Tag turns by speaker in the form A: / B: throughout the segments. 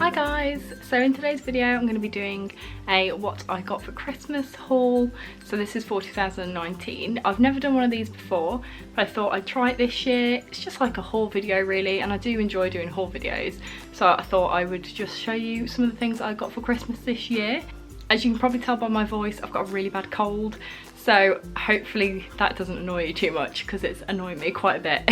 A: Hi guys, so in today's video I'm going to be doing a what I got for Christmas haul. So this is for 2019. I've never done one of these before, but I thought I'd try it this year. It's just like a haul video really, and I do enjoy doing haul videos, so I thought I would just show you some of the things I got for Christmas this year. As you can probably tell by my voice, I've got a really bad cold, so hopefully that doesn't annoy you too much because it's annoying me quite a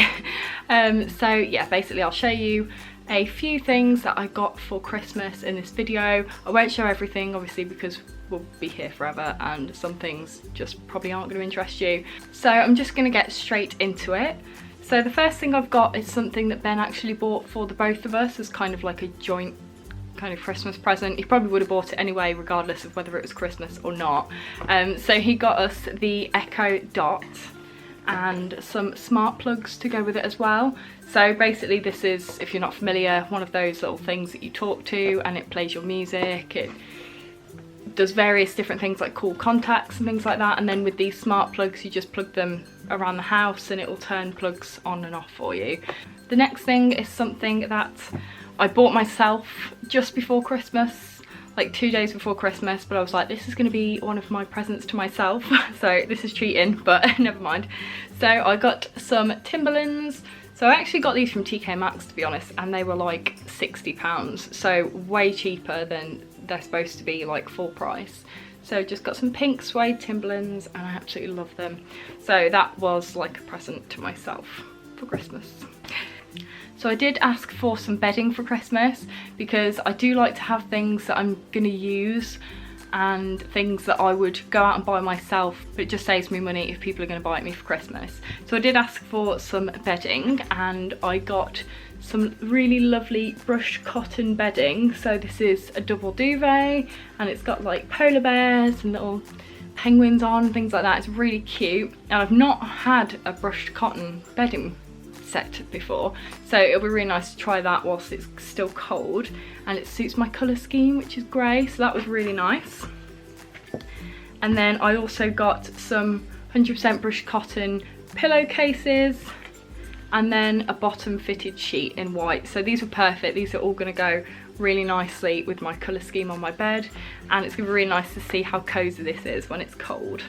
A: bit. So yeah, basically I'll show you a few things that I got for Christmas in this video. I won't show everything obviously because we'll be here forever and some things just probably aren't going to interest you. So I'm just going to get straight into it. So the first thing I've got is something that Ben actually bought for the both of us as kind of like a joint kind of Christmas present. He probably would have bought it anyway regardless of whether it was Christmas or not. So he got us the Echo Dot and some smart plugs to go with it as well. So basically this is, if you're not familiar, one of those little things that you talk to and it plays your music. It does various different things like call contacts and things like that, and then with these smart plugs you just plug them around the house and it will turn plugs on and off for you. The next thing is something that I bought myself just before Christmas, like 2 days before Christmas, but I was like, this is going to be one of my presents to myself. So this is cheating, but never mind. So I got some Timberlands. So I actually got these from TK Maxx to be honest, and they were like £60, so way cheaper than they're supposed to be, like full price. So just got some pink suede Timberlands and I absolutely love them. So that was like a present to myself for Christmas. So I did ask for some bedding for Christmas because I do like to have things that I'm gonna use and things that I would go out and buy myself, but it just saves me money if people are going to buy it me for Christmas. So I did ask for some bedding and I got some really lovely brushed cotton bedding. So this is a double duvet and it's got like polar bears and little penguins on, things like that. It's really cute, and I've not had a brushed cotton bedding set before, so it'll be really nice to try that whilst it's still cold, and it suits my colour scheme, which is grey, so that was really nice. And then I also got some 100% brushed cotton pillowcases and then a bottom fitted sheet in white. So these were perfect. These are all going to go really nicely with my colour scheme on my bed, and it's going to be really nice to see how cosy this is when it's cold.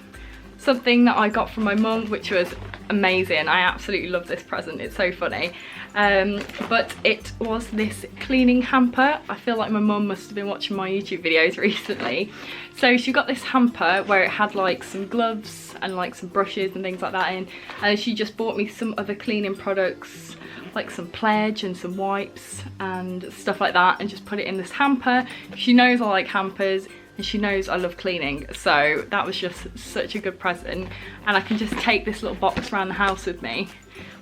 A: Something that I got from my mum, which was amazing. I absolutely love this present, it's so funny. But it was this cleaning hamper. I feel like my mum must have been watching my YouTube videos recently. So she got this hamper where it had like some gloves and like some brushes and things like that in, and she just bought me some other cleaning products like some Pledge and some wipes and stuff like that, and just put it in this hamper. She knows I like hampers and she knows I love cleaning, so that was just such a good present. And I can just take this little box around the house with me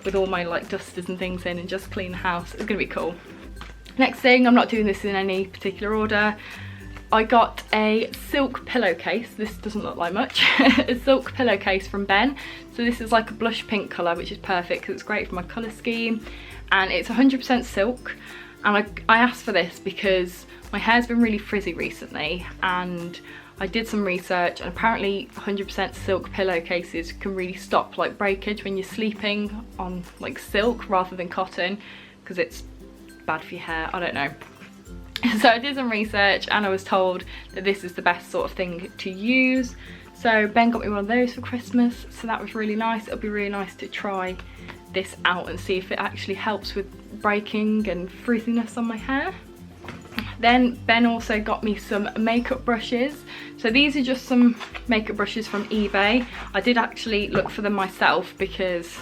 A: with all my like dusters and things in and just clean the house. It's gonna be cool. Next thing, I'm not doing this in any particular order, I got a silk pillowcase. This doesn't look like much. A silk pillowcase from Ben. So this is like a blush pink colour, which is perfect because it's great for my colour scheme, and it's 100% silk. And I asked for this because my hair's been really frizzy recently, and I did some research, and apparently 100% silk pillowcases can really stop like breakage when you're sleeping on like silk rather than cotton, because it's bad for your hair. I don't know. So I did some research and I was told that this is the best sort of thing to use. So Ben got me one of those for Christmas, so that was really nice. It'll be really nice to try this out and see if it actually helps with breaking and frizziness on my hair. Then Ben also got me some makeup brushes. So these are just some makeup brushes from eBay. I did actually look for them myself because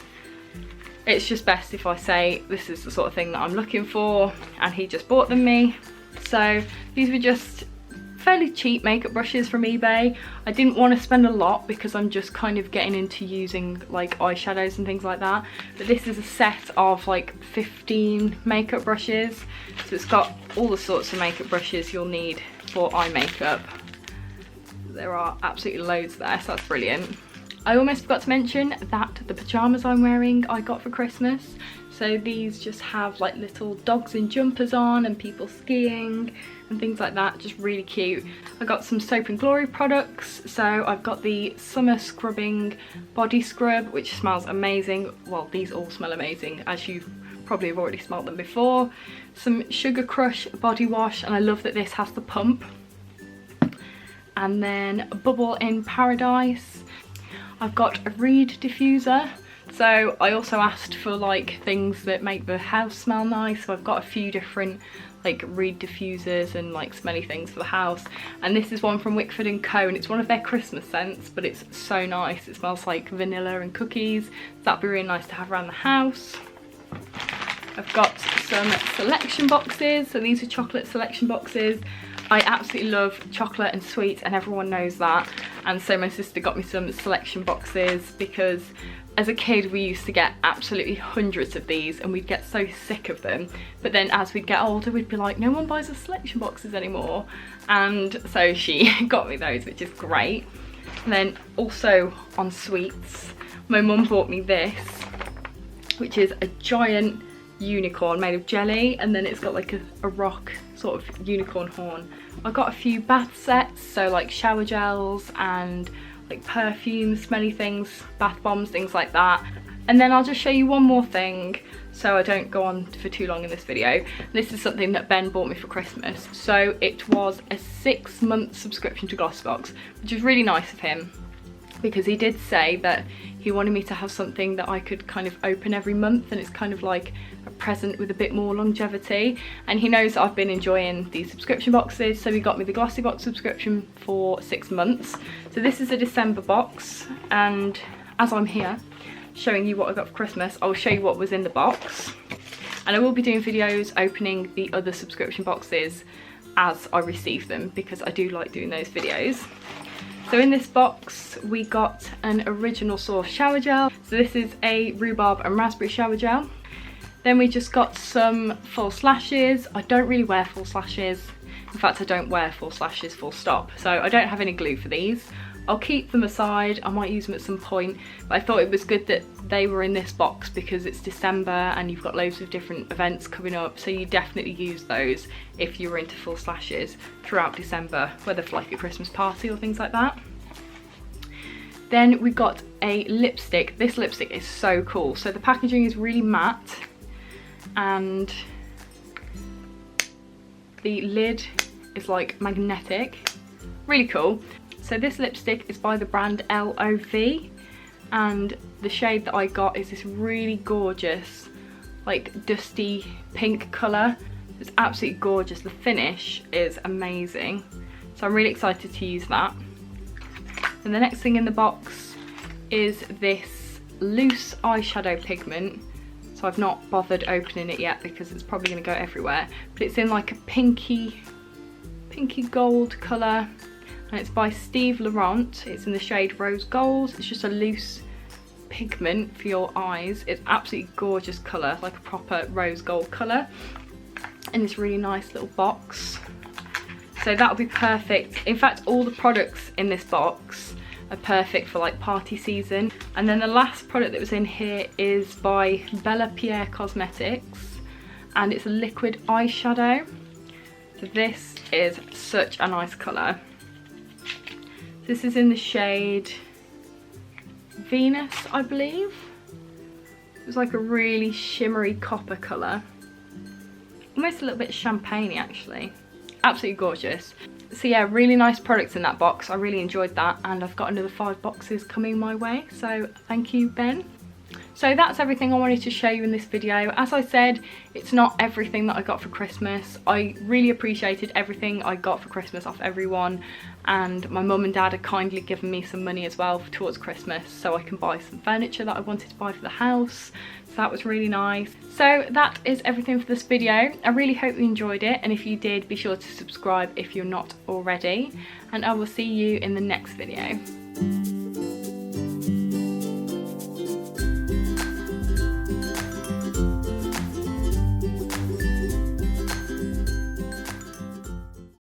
A: it's just best if I say this is the sort of thing that I'm looking for, and he just bought them me. So these were just fairly cheap makeup brushes from eBay. I didn't want to spend a lot because I'm just kind of getting into using like eyeshadows and things like that. But this is a set of like 15 makeup brushes. So it's got all the sorts of makeup brushes you'll need for eye makeup. There are absolutely loads there, so that's brilliant. I almost forgot to mention that the pyjamas I'm wearing I got for Christmas. So these just have like little dogs in jumpers on and people skiing and things like that, just really cute. I got some Soap and Glory products. So I've got the summer scrubbing body scrub, which smells amazing. Well, these all smell amazing, as you probably have already smelt them before. Some Sugar Crush body wash, and I love that this has the pump. And then Bubble in Paradise. I've got a reed diffuser. So I also asked for like things that make the house smell nice. So I've got a few different like reed diffusers and like smelly things for the house. And this is one from Wickford & Co, and it's one of their Christmas scents, but it's so nice. It smells like vanilla and cookies. So that'd be really nice to have around the house. I've got some selection boxes. So these are chocolate selection boxes. I absolutely love chocolate and sweets, and everyone knows that. And so my sister got me some selection boxes because as a kid we used to get absolutely hundreds of these and we'd get so sick of them. But then as we'd get older we'd be like, no one buys us selection boxes anymore. And so she got me those, which is great. And then also on sweets, my mum bought me this, which is a giant unicorn made of jelly, and then it's got like a rock sort of unicorn horn. I got a few bath sets, so like shower gels and like perfumes, smelly things, bath bombs, things like that. And then I'll just show you one more thing so I don't go on for too long in this video. This is something that Ben bought me for Christmas. So it was a 6-month subscription to Glossybox, which is really nice of him, because he did say that he wanted me to have something that I could kind of open every month, and it's kind of like a present with a bit more longevity. And he knows that I've been enjoying these subscription boxes, so he got me the Glossybox subscription for 6 months. So this is a December box, and as I'm here showing you what I got for Christmas, I'll show you what was in the box. And I will be doing videos opening the other subscription boxes as I receive them, because I do like doing those videos. So in this box we got an Original Source shower gel. So this is a rhubarb and raspberry shower gel. Then we just got some false lashes. I don't really wear false lashes. In fact, I don't wear false lashes full stop. So I don't have any glue for these. I'll keep them aside. I might use them at some point. But I thought it was good that they were in this box because it's December and you've got loads of different events coming up. So you definitely use those if you were into false lashes throughout December, whether for like a Christmas party or things like that. Then we got a lipstick. This lipstick is so cool. So the packaging is really matte, and the lid is like magnetic. Really cool. So this lipstick is by the brand LOV, and the shade that I got is this really gorgeous like dusty pink colour. It's absolutely gorgeous. The finish is amazing, so I'm really excited to use that. And the next thing in the box is this loose eyeshadow pigment. So I've not bothered opening it yet because it's probably going to go everywhere, but it's in like a pinky gold colour, and it's by Steve Laurent. It's in the shade Rose Gold. It's just a loose pigment for your eyes. It's absolutely gorgeous colour, like a proper rose gold colour, in this really nice little box. So that'll be perfect. In fact, all the products in this box are perfect for like party season. And then the last product that was in here is by Bella Pierre Cosmetics, and it's a liquid eyeshadow. So this is such a nice colour. This is in the shade Venus, I believe. It's like a really shimmery copper colour. Almost a little bit champagne-y actually. Absolutely gorgeous. So yeah, really nice products in that box. I really enjoyed that, and I've got another 5 boxes coming my way, so thank you, Ben. So that's everything I wanted to show you in this video. As I said, it's not everything that I got for Christmas. I really appreciated everything I got for Christmas off everyone, and my mum and dad had kindly given me some money as well towards Christmas so I can buy some furniture that I wanted to buy for the house. So that was really nice. So that is everything for this video. I really hope you enjoyed it, and if you did, be sure to subscribe if you're not already, and I will see you in the next video.